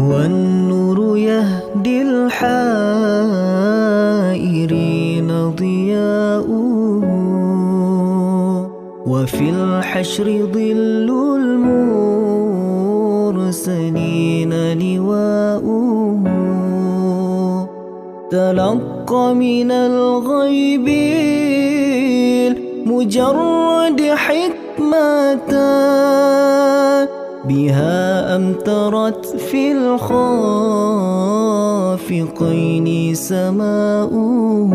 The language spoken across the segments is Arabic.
والنور يهدي الحائرين ضياؤه، وفي الحشر ظل المرسلين لواؤه. تلقى من الغيب المجرد حكمة، بها أمطرت في الخافقين سماؤه،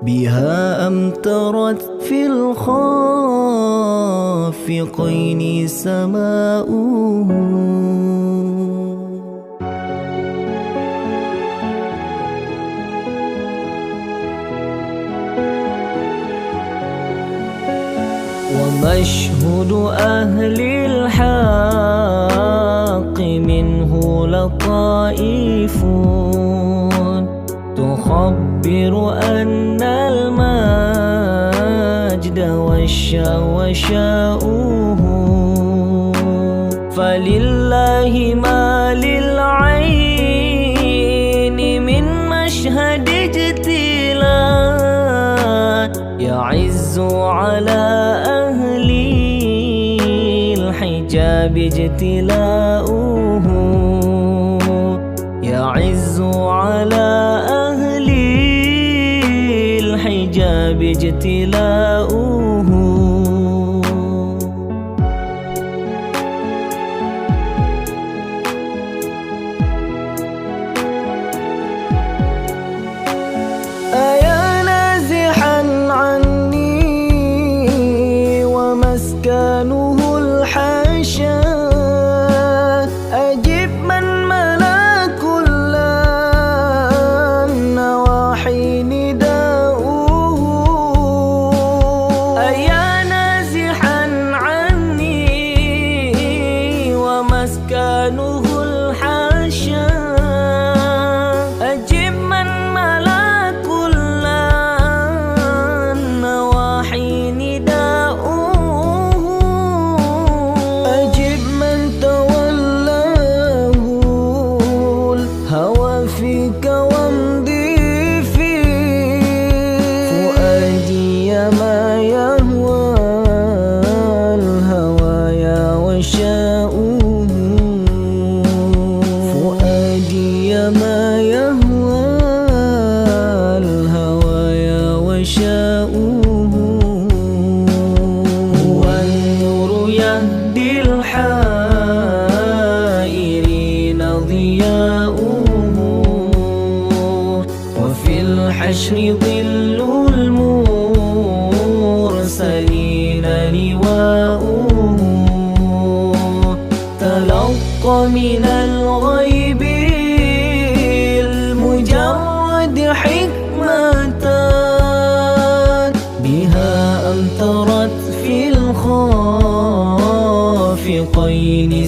بها أمطرت في الخافقين سماؤه. ومشهد أهل الحق منه لطائف، تخبر أن المجد وشاؤه. فلله ما للعين من مشهد اجتلاء، يعز على أهل الحجاب اجتلاؤه، يعز على أهل الحجاب اجتلاؤه. أيا نازحا عني ومسكنه الحاشا، أجب من ملا كل النواحي نداؤه. أيا نازحا عني ومسكنه الحاشا، أجب من ملا كل النواحي نداؤه. أجب من تولاه الهوى فيك وامضي في فؤادي ما يهوى الهوايا وشاؤه، فؤادي ما يهوى الهوايا وشاؤه. والنور يهدي الحائرين ضياؤه، وفي الحشر ظل المرسلين لواؤه. تلقى من الغيب المجرد حكمة، بها أمطرت في الخافقين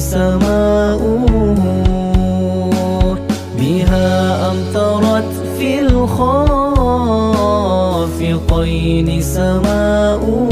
سماؤه، بها أمطرت في الخافقين سماؤه.